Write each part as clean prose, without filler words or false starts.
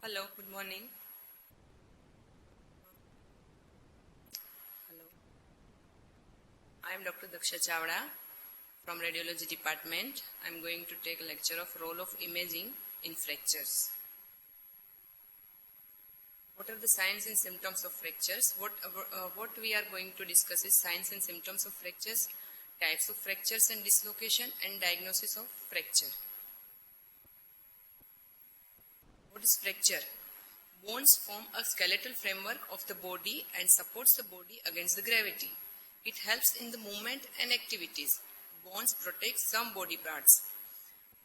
Hello, good morning. Hello. I am Dr. Daksha Chavda from Radiology Department. I am going to take a lecture of role of imaging in fractures. What are the signs and symptoms of fractures? What we are going to discuss is signs and symptoms of fractures, types of fractures and dislocation, and diagnosis of fracture. What is fracture? Bones form a skeletal framework of the body and supports the body against the gravity. It helps in the movement and activities. Bones protect some body parts.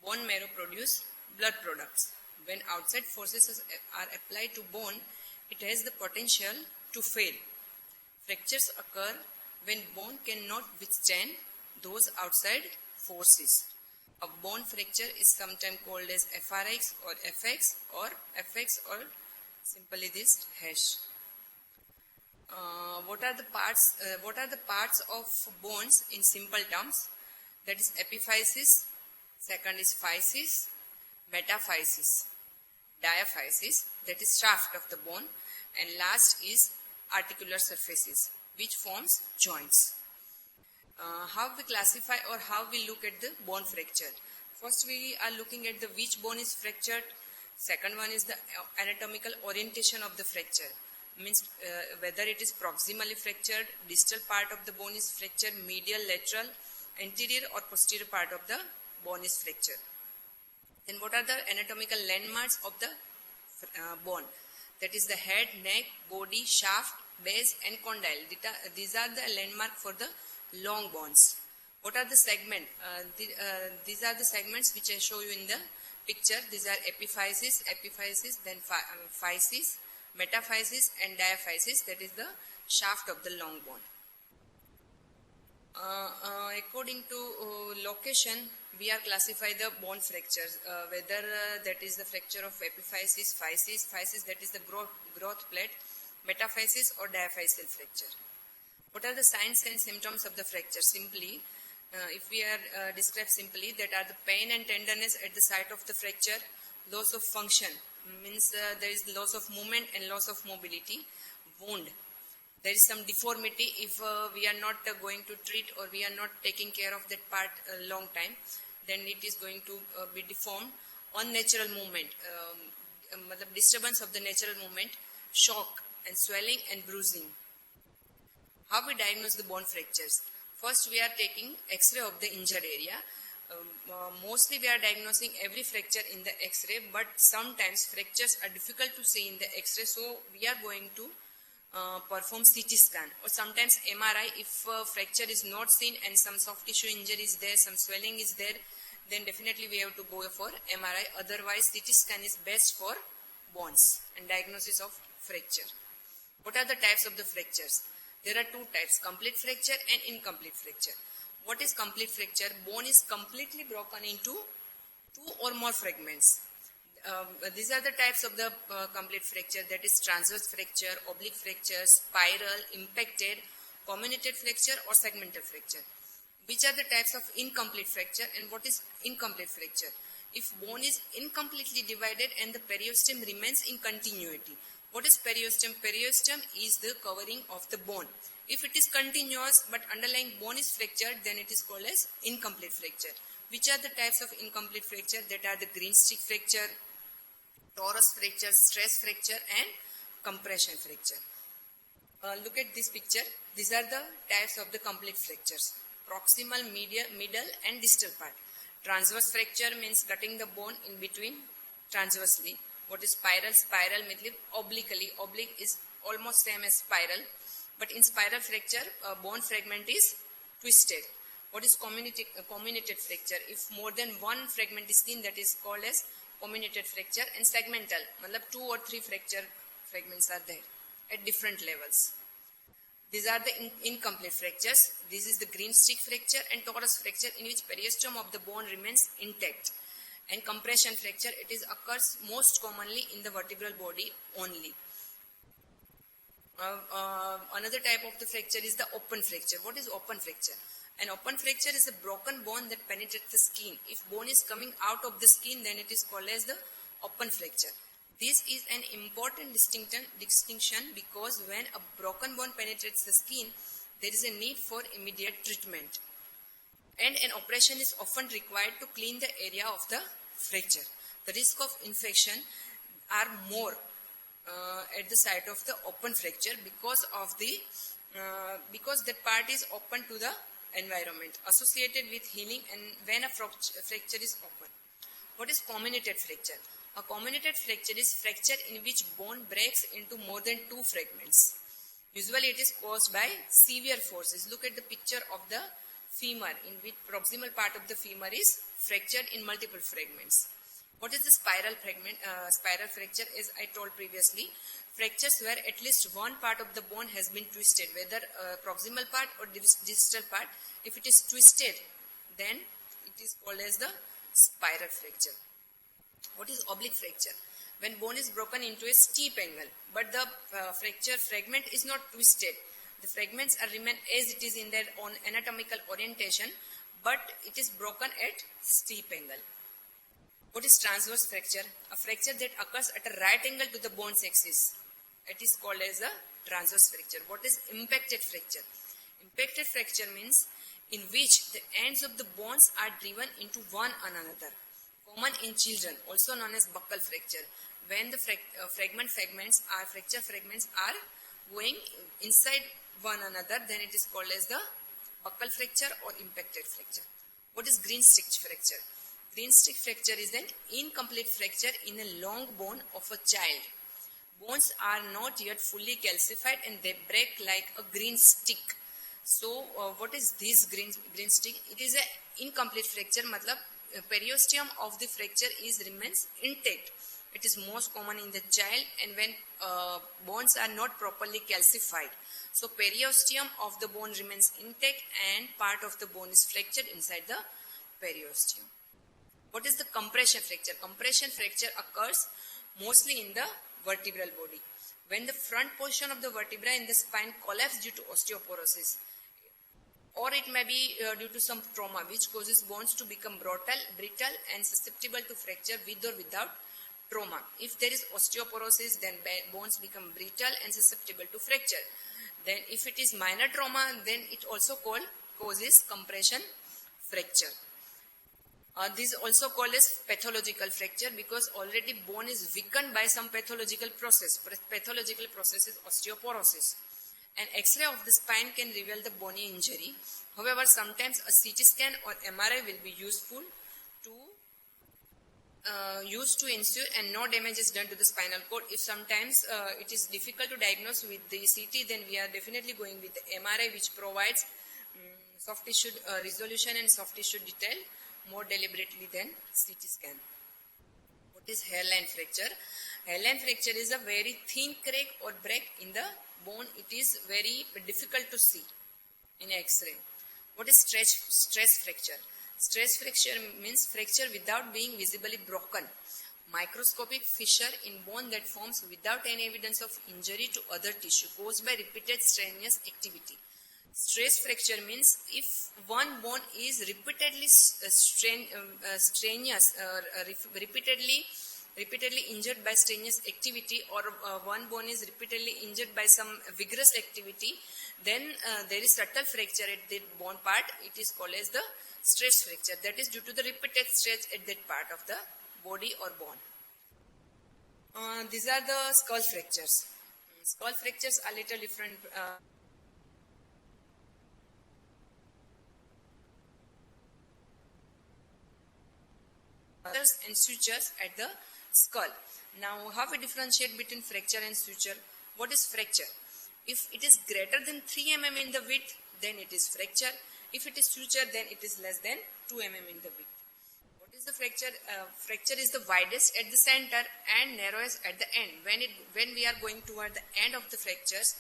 Bone marrow produce blood products. When outside forces are applied to bone, it has the potential to fail. Fractures occur when bone cannot withstand those outside forces. A bone fracture is sometimes called as FRX or FX or simply this hash. What are the parts of bones in simple terms? That is epiphysis, second is physis, metaphysis, diaphysis, that is shaft of the bone, and last is articular surfaces, which forms joints. How we classify or how we look at the bone fracture? First, we are looking at the which bone is fractured. Second one is the anatomical orientation of the fracture. Means whether it is proximally fractured, distal part of the bone is fractured, medial, lateral, anterior or posterior part of the bone is fractured. Then what are the anatomical landmarks of the bone? That is the head, neck, body, shaft, base and condyle. These are the landmarks for the long bones. What are the segments? These are the segments which I show you in the picture. These are epiphysis, then physis, metaphysis and diaphysis, that is the shaft of the long bone. According to location, we are classify the bone fractures, whether that is the fracture of epiphysis, physis, that is the growth plate, metaphysis or diaphyseal fracture. What are the signs and symptoms of the fracture? Simply, if we are described simply, that are the pain and tenderness at the site of the fracture, loss of function, means there is loss of movement and loss of mobility, wound. There is some deformity if we are not going to treat or we are not taking care of that part a long time, then it is going to be deformed. Unnatural movement, the disturbance of the natural movement, shock and swelling and bruising. How we diagnose the bone fractures? First, we are taking X-ray of the injured area. Mostly we are diagnosing every fracture in the X-ray, but sometimes fractures are difficult to see in the X-ray, so we are going to perform CT scan or sometimes MRI. If fracture is not seen and some soft tissue injury is there, some swelling is there, then definitely we have to go for MRI. Otherwise, CT scan is best for bones and diagnosis of fracture. What are the types of the fractures? There are two types, complete fracture and incomplete fracture. What is complete fracture? Bone is completely broken into two or more fragments. These are the types of the complete fracture, that is transverse fracture, oblique fracture, spiral, impacted, comminuted fracture or segmental fracture. Which are the types of incomplete fracture and what is incomplete fracture? If bone is incompletely divided and the periosteum remains in continuity. What is periosteum? Periosteum is the covering of the bone. If it is continuous but underlying bone is fractured, then it is called as incomplete fracture. Which are the types of incomplete fracture? That are the green stick fracture, torus fracture, stress fracture and compression fracture. Look at this picture. These are the types of the complete fractures. Proximal, middle and distal part. Transverse fracture means cutting the bone in between transversely. What is spiral? Spiral, obliquely. Oblique is almost same as spiral. But in spiral fracture, bone fragment is twisted. What is comminuted fracture? If more than one fragment is seen, that is called as comminuted fracture. And segmental, two or three fracture fragments are there at different levels. These are the incomplete fractures. This is the green stick fracture and torus fracture, in which periosteum of the bone remains intact. And compression fracture, it occurs most commonly in the vertebral body only. Another type of the fracture is the open fracture. What is open fracture? An open fracture is a broken bone that penetrates the skin. If bone is coming out of the skin, then it is called as the open fracture. This is an important distinction because when a broken bone penetrates the skin, there is a need for immediate treatment. And an operation is often required to clean the area of the fracture. The risk of infection are more at the site of the open fracture because that part is open to the environment associated with healing and when a fracture is open. What is comminuted fracture? A comminuted fracture is fracture in which bone breaks into more than two fragments. Usually it is caused by severe forces. Look at the picture of the femur in which proximal part of the femur is fractured in multiple fragments. What is the spiral fracture? As I told previously, fractures where at least one part of the bone has been twisted, whether proximal part or distal part. If it is twisted, then it is called as the spiral fracture. What is oblique fracture? When bone is broken into a steep angle, but the fracture fragment is not twisted. The fragments remain as it is in their own anatomical orientation, but it is broken at steep angle. What is transverse fracture? A fracture that occurs at a right angle to the bone's axis. It is called as a transverse fracture. What is impacted fracture? Impacted fracture means in which the ends of the bones are driven into one another. Common in children, also known as buccal fracture. When the fracture fragments are going inside one another, then it is called as the buccal fracture or impacted fracture. What is green stitch fracture? Green stitch fracture is an incomplete fracture in a long bone of a child. Bones are not yet fully calcified and they break like a green stick. So, what is this green stick? It is an incomplete fracture. Matlab, periosteum of the fracture remains intact. It is most common in the child and when bones are not properly calcified. So, periosteum of the bone remains intact and part of the bone is fractured inside the periosteum. What is the compression fracture? Compression fracture occurs mostly in the vertebral body. When the front portion of the vertebra in the spine collapses due to osteoporosis, or it may be due to some trauma which causes bones to become brittle and susceptible to fracture with or without trauma. If there is osteoporosis, then bones become brittle and susceptible to fracture. Then if it is minor trauma, then it also causes compression fracture. This is also called as pathological fracture because already bone is weakened by some pathological process. Pathological process is osteoporosis. An X-ray of the spine can reveal the bony injury. However, sometimes a CT scan or MRI will be useful to ensure and no damage is done to the spinal cord. If sometimes it is difficult to diagnose with the CT, then we are definitely going with the MRI, which provides soft tissue resolution and soft tissue detail more deliberately than CT scan. What is hairline fracture? Hairline fracture is a very thin crack or break in the bone. It is very difficult to see in X-ray. What is stress fracture? Stress fracture means fracture without being visibly broken. Microscopic fissure in bone that forms without any evidence of injury to other tissue caused by repeated strenuous activity. Stress fracture means if one bone is repeatedly repeatedly injured by strenuous activity, or one bone is repeatedly injured by some vigorous activity, then there is subtle fracture at that bone part. It is called as the stress fracture. That is due to the repeated stretch at that part of the body or bone. These are the skull fractures. Skull fractures are little different. And sutures at the skull. Now, how we differentiate between fracture and suture? What is fracture? If it is greater than 3 mm in the width, then it is fracture. If it is suture, then it is less than 2 mm in the width. What is the fracture? Fracture is the widest at the center and narrowest at the end. When we are going toward the end of the fractures,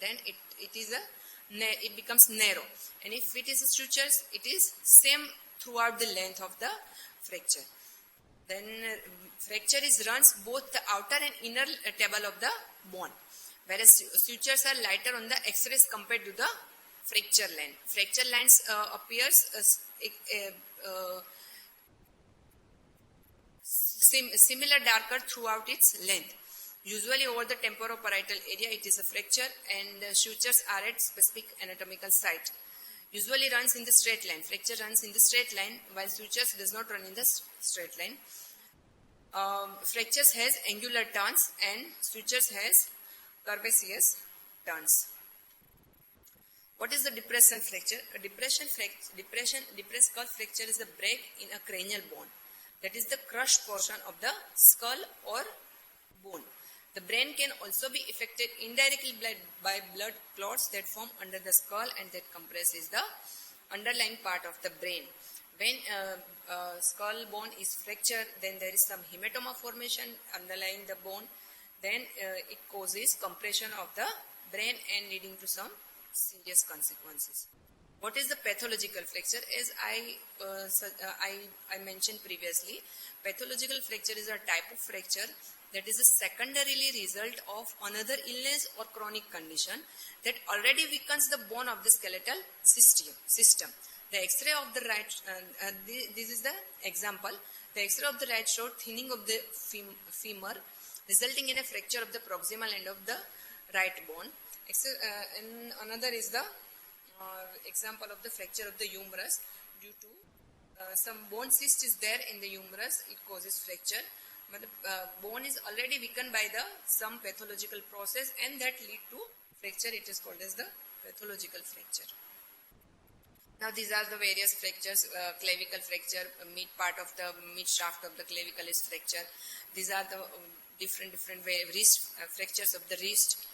then it becomes narrow. And if it is a sutures, it is same throughout the length of the fracture. Then fracture runs both the outer and inner table of the bone, whereas sutures are lighter on the X-rays compared to the fracture line. Fracture lines similar darker throughout its length. Usually over the temporoparietal area it is a fracture, and sutures are at specific anatomical site. Usually runs in the straight line. Fracture runs in the straight line while sutures does not run in the straight line. Fractures has angular turns and sutures has curvaceous turns. What is the depression fracture? A depressed skull fracture is a break in a cranial bone. That is the crushed portion of the skull or bone. The brain can also be affected indirectly by blood clots that form under the skull and that compresses the underlying part of the brain. When skull bone is fractured, then there is some hematoma formation underlying the bone. Then it causes compression of the brain and leading to some serious consequences. What is the pathological fracture? As I mentioned previously, pathological fracture is a type of fracture that is a secondarily result of another illness or chronic condition that already weakens the bone of the skeletal system. The X-ray of the right, this is the example. The X-ray of the right showed thinning of the femur, resulting in a fracture of the proximal end of the right bone. And another is the example of the fracture of the humerus due to some bone cyst is there in the humerus. It causes fracture, but the bone is already weakened by some pathological process, and that lead to fracture. It is called as the pathological fracture. Now these are the various fractures. Clavicle fracture, mid shaft of the clavicle is fracture. These are the different wrist fractures of the wrist.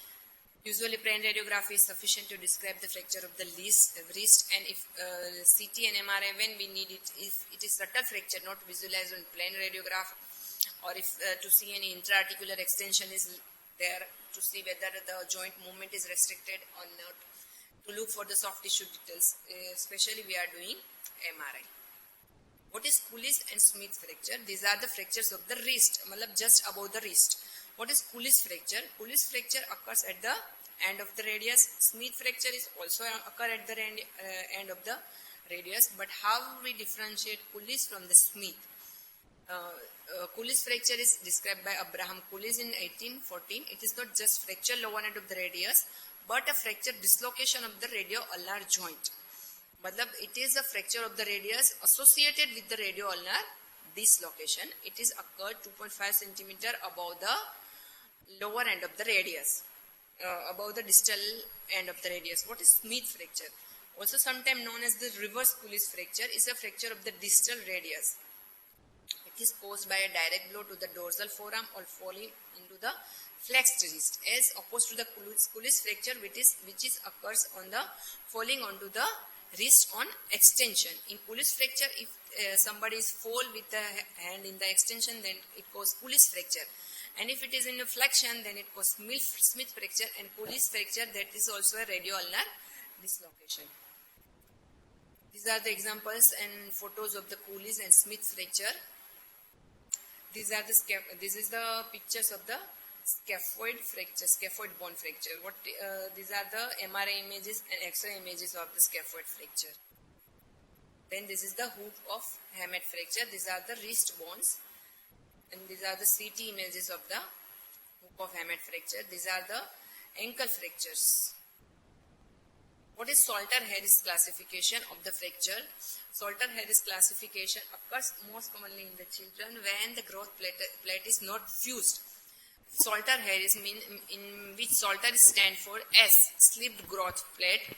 Usually plain radiography is sufficient to describe the fracture of the wrist, and if CT and MRI when we need it, if it is subtle fracture not visualized on plain radiograph, or if to see any intra-articular extension is there, to see whether the joint movement is restricted or not, to look for the soft tissue details, especially we are doing MRI. What is Cullis and Smith fracture? These are the fractures of the wrist, just above the wrist. What is Cullis fracture? Cullis fracture occurs at the end of the radius. Smith fracture is also occur at the end of the radius. But how we differentiate Cullis from the Smith? Cullis fracture is described by Abraham Cullis in 1814. It is not just fracture lower end of the radius, but a fracture dislocation of the radio-ulnar joint. It is a fracture of the radius associated with the radio-ulnar dislocation. It is occurred 2.5 cm above the lower end of the radius, above the distal end of the radius. What is Smith fracture? Also sometimes known as the reverse Cullis fracture, is a fracture of the distal radius. It is caused by a direct blow to the dorsal forearm or falling into the flexed wrist, as opposed to the Cullis fracture which occurs on the falling onto the wrist on extension. In Cullis fracture, if somebody is fall with the hand in the extension, then it causes Cullis fracture. And if it is in a flexion, then it causes Smith fracture. And Cullis fracture, that is also a radio-ulnar dislocation. These are the examples and photos of the Cullis and Smith fracture. This is the pictures of the scaphoid fracture, scaphoid bone fracture. These are the MRI images and X-ray images of the scaphoid fracture. Then this is the hoop of Hammett fracture. These are the wrist bones, and these are the CT images of the hoop of Hammett fracture. These are the ankle fractures. What is Salter-Harris classification of the fracture? Salter-Harris classification occurs most commonly in the children when the growth plate is not fused. Salter-Harris in which Salter stands for S, slipped growth plate,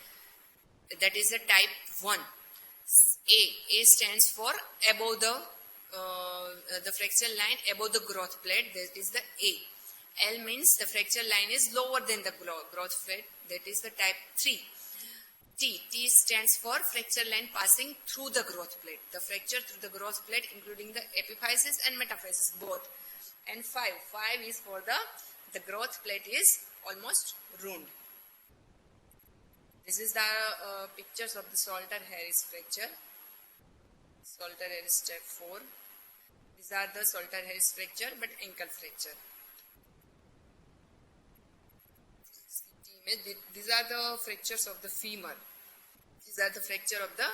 that is a type 1. A stands for above the fracture line, above the growth plate, that is the A. L means the fracture line is lower than the growth plate, that is the type 3. T stands for fracture line passing through the growth plate, the fracture through the growth plate including the epiphysis and metaphysis both. And 5 is for the growth plate is almost ruined. This is the pictures of the Salter-Harris fracture. Salter-Harris type 4. These are the Salter-Harris fracture but ankle fracture. These are the fractures of the femur. These are the fracture of the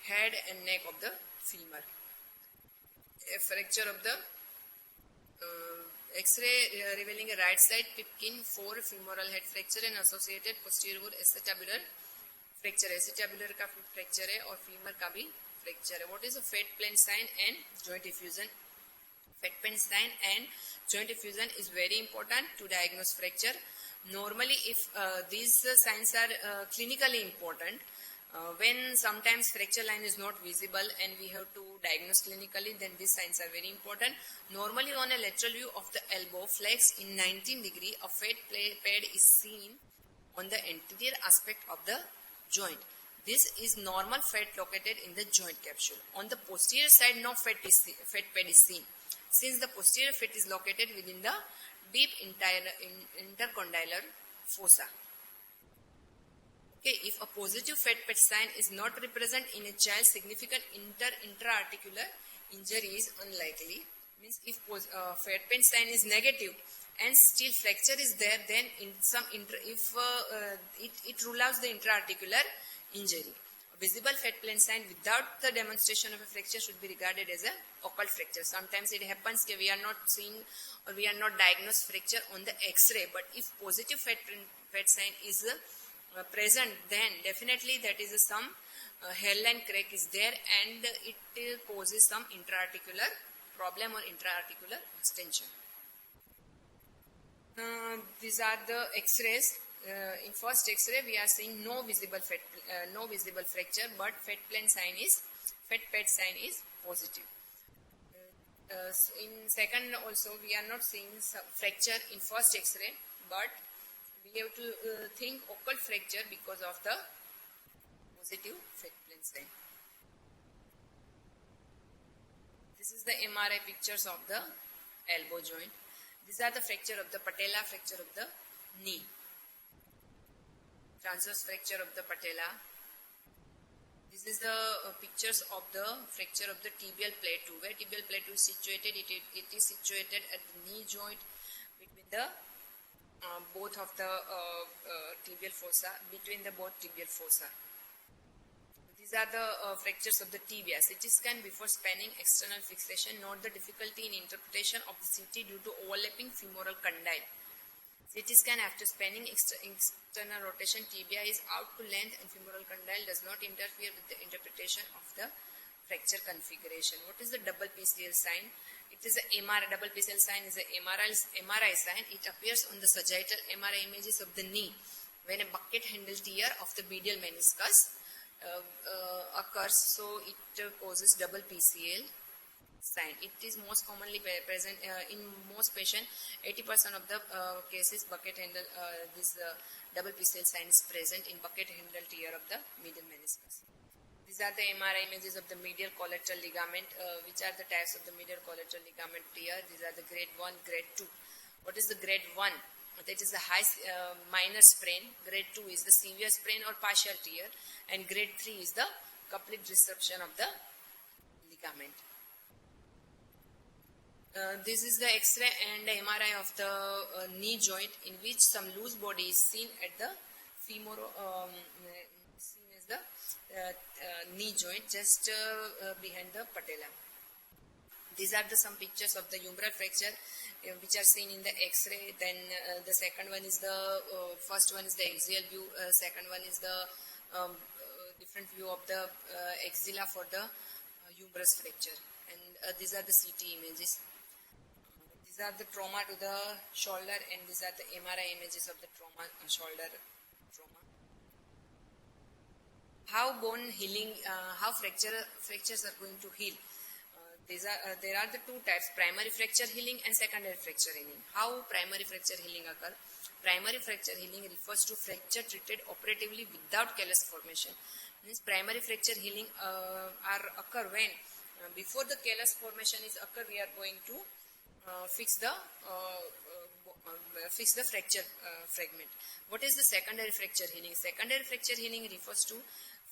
head and neck of the femur. A fracture of the X-ray revealing a right side Pipkin 4 femoral head fracture and associated posterior acetabular fracture. Acetabular का fracture है और femur का भी fracture है. What is a fat plane sign and joint effusion? Fat plane sign and joint effusion is very important to diagnose fracture. Normally, if these signs are clinically important, when sometimes fracture line is not visible and we have to diagnose clinically, then these signs are very important. Normally on a lateral view of the elbow flex in 19 degree, a fat pad is seen on the anterior aspect of the joint. This is normal fat located in the joint capsule. On the posterior side, no fat pad is seen, since the posterior fat is located within the deep intercondylar fossa. Okay, if a positive fat pad sign is not present in a child, significant intra-articular injury is unlikely. Means if fat pad sign is negative and still fracture is there, then it rules out the intra-articular injury. A visible fat plane sign without the demonstration of a fracture should be regarded as a occult fracture. Sometimes it happens that we are not seeing or we are not diagnosed fracture on the X-ray, but if positive fat sign is present, then definitely that is some hairline crack is there and it causes some intra-articular problem or intra-articular extension. These are the X-rays. In first X-ray, we are seeing no visible fracture, but fat pad sign is positive. In second, also we are not seeing fracture in first X-ray, but we have to think occult fracture because of the positive fat plane sign. This is the MRI pictures of the elbow joint. These are the fracture of the patella, fracture of the knee. Transverse fracture of the patella. This is the pictures of the fracture of the tibial plateau. Where tibial plateau is situated, it is situated at the knee joint between the both of the tibial fossa, between the both tibial fossa. These are the fractures of the tibia. CT scan before spanning external fixation. Note the difficulty in interpretation of the CT due to overlapping femoral condyle. CT scan after spanning external rotation, tibia is out to length and femoral condyle does not interfere with the interpretation of the fracture configuration. What is the double PCL sign? It is a MRI. Double PCL sign is a MRI sign. It appears on the sagittal MRI images of the knee when a bucket handle tear of the medial meniscus occurs. So it causes double PCL sign. It is most commonly present in most patients. 80% of the cases, bucket handle, this double PCL sign is present in bucket handle tear of the medial meniscus. These are the MRI images of the medial collateral ligament. Which are the types of the medial collateral ligament tear? These are the grade 1, grade 2. What is the grade 1? That is the minor sprain. Grade 2 is the severe sprain or partial tear. And grade 3 is the complete disruption of the ligament. This is the X-ray and the MRI of the knee joint, in which some loose body is seen at the seen as the knee joint just behind the patella. These are some pictures of the humeral fracture which are seen in the X-ray. Then the second one is the first one is the axial view. Second one is the different view of the axilla for the humerus fracture. And these are the CT images. These are the trauma to the shoulder, and these are the MRI images of the shoulder trauma. How bone healing, how fractures are going to heal? There are the two types: primary fracture healing and secondary fracture healing. How primary fracture healing occur? Primary fracture healing refers to fracture treated operatively without callus formation. Means primary fracture healing occur when before the callus formation is occur, we are going to fix the fracture fragment. What is the secondary fracture healing? Secondary fracture healing refers to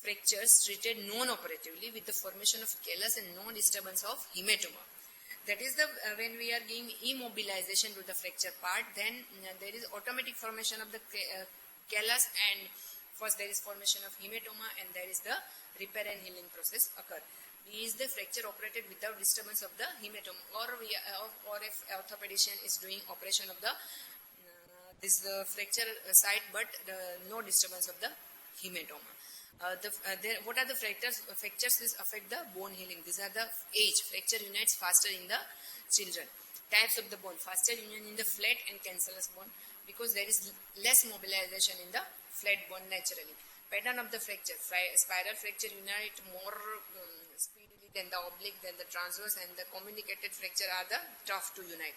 fractures treated non-operatively with the formation of callus and no disturbance of hematoma. That is the when we are giving immobilization to the fracture part, then there is automatic formation of the callus, and first there is formation of hematoma, and there is the repair and healing process occur. B is the fracture operated without disturbance of the hematoma, or if orthopedician is doing operation of the this fracture site, but no disturbance of the hematoma. What are the fractures? Fractures is affect the bone healing. These are the age. Fracture unites faster in the children. Types of the bone: faster union in the flat and cancellous bone, because there is less mobilization in the flat bone naturally. Pattern of the fracture: spiral fracture unite more speedily than the oblique, than the transverse, and the communicated fracture are the tough to unite.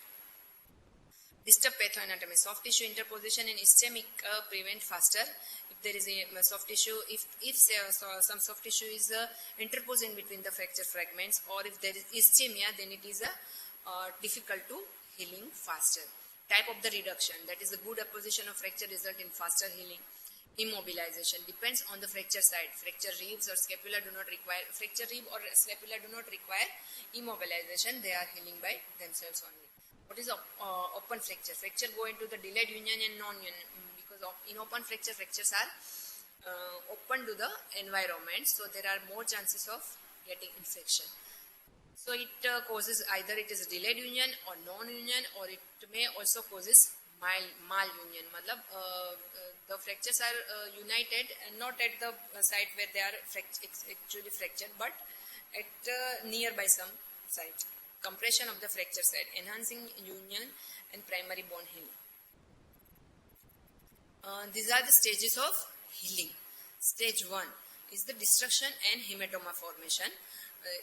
Disturbed pathoanatomy: soft tissue interposition and ischemic prevent faster. If there is a soft tissue, if some soft tissue is interposing between the fracture fragments, or if there is ischemia, then it is difficult to healing faster. Type of the reduction: that is the good apposition of fracture result in faster healing. Immobilization depends on the fracture site. Fracture ribs or scapula do not require immobilization. They are healing by themselves only. What is open fracture? Fracture go into the delayed union and non-union, because in open fracture, fractures are open to the environment, so there are more chances of getting infection. So it causes either it is delayed union or non-union, or it may also causes malunion. Matlab, the fractures are united and not at the site where they are actually fractured, but at nearby some site. Compression of the fracture site, enhancing union and primary bone healing. These are the stages of healing. Stage 1 is the destruction and hematoma formation.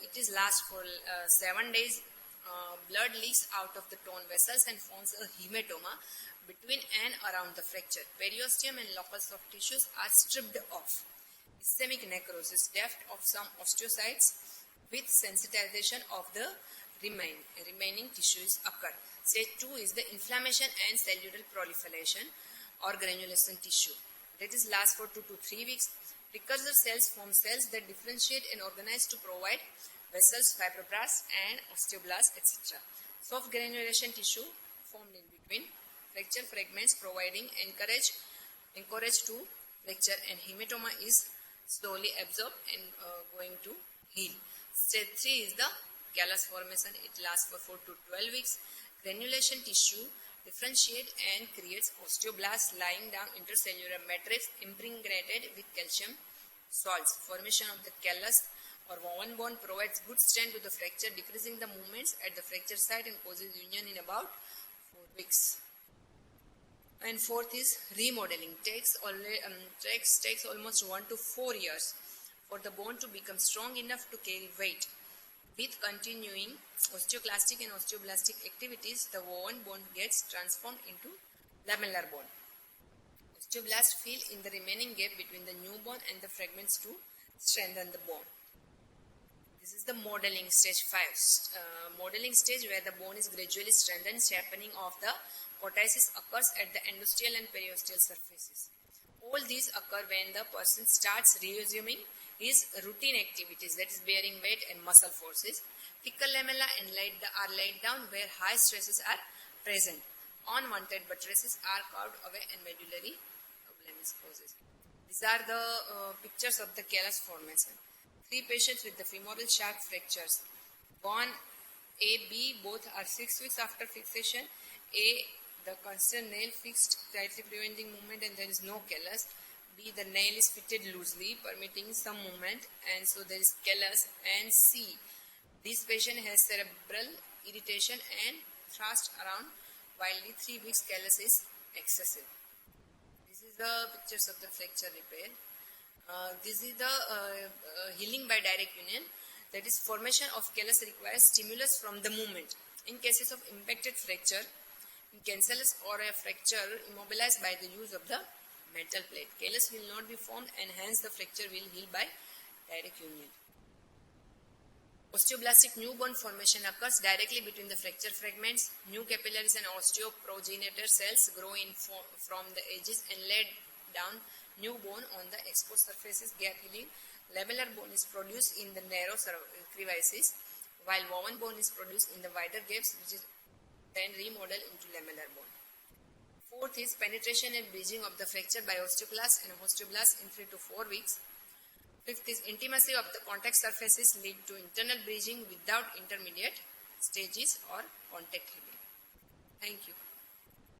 It is last for 7 days. Blood leaks out of the torn vessels and forms a hematoma between and around the fracture. Periosteum and local soft tissues are stripped off. Ischemic necrosis: death of some osteocytes with sensitization of the remaining tissues occur. Stage 2 is the inflammation and cellular proliferation or granulation tissue. That is last for 2 to 3 weeks. Precursor cells form cells that differentiate and organize to provide vessels, fibroblasts and osteoblasts, etc. Soft granulation tissue formed in between fracture fragments, providing encourage to fracture, and hematoma is slowly absorbed and going to heal. Stage 3 is the callus formation. It lasts for 4 to 12 weeks. Granulation tissue differentiate and creates osteoblasts lying down intercellular matrix impregnated with calcium salts. Formation of the callus or woven bone provides good strength to the fracture, decreasing the movements at the fracture site and causes union in about 4 weeks. And fourth is remodeling. Takes almost 1 to 4 years for the bone to become strong enough to carry weight. With continuing osteoclastic and osteoblastic activities, the woven bone gets transformed into lamellar bone. Osteoblasts fill in the remaining gap between the new bone and the fragments to strengthen the bone. This is the modeling stage 5. Modeling stage, where the bone is gradually strengthened. Sharpening of the cortices occurs at the endosteal and periosteal surfaces. All these occur when the person starts resuming his routine activities, that is bearing weight and muscle forces. Thecal lamella are laid down where high stresses are present. Unwanted buttresses are carved away and medullary problem is causes. These are the pictures of the callus formation. 3 patients with the femoral sharp fractures. Bone A, B, both are 6 weeks after fixation. A, the constant nail fixed, tightly preventing movement, and there is no callus. B, the nail is fitted loosely, permitting some movement, and so there is callus. And C, this patient has cerebral irritation and thrust around, while the 3 weeks callus is excessive. This is the pictures of the fracture repair. This is the healing by direct union. That is, formation of callus requires stimulus from the movement. In cases of impacted fracture, cancellous or a fracture immobilized by the use of the metal plate, callus will not be formed, and hence the fracture will heal by direct union. Osteoblastic new bone formation occurs directly between the fracture fragments. New capillaries and osteoprogenitor cells grow in from the edges and lay down new bone on the exposed surfaces. Gap healing. Lamellar bone is produced in the narrow crevices, while woven bone is produced in the wider gaps, which is then remodeled into lamellar bone. Fourth is penetration and bridging of the fracture by osteoclast and osteoblasts in 3 to 4 weeks. Fifth is intimacy of the contact surfaces lead to internal bridging without intermediate stages or contact healing. Thank you.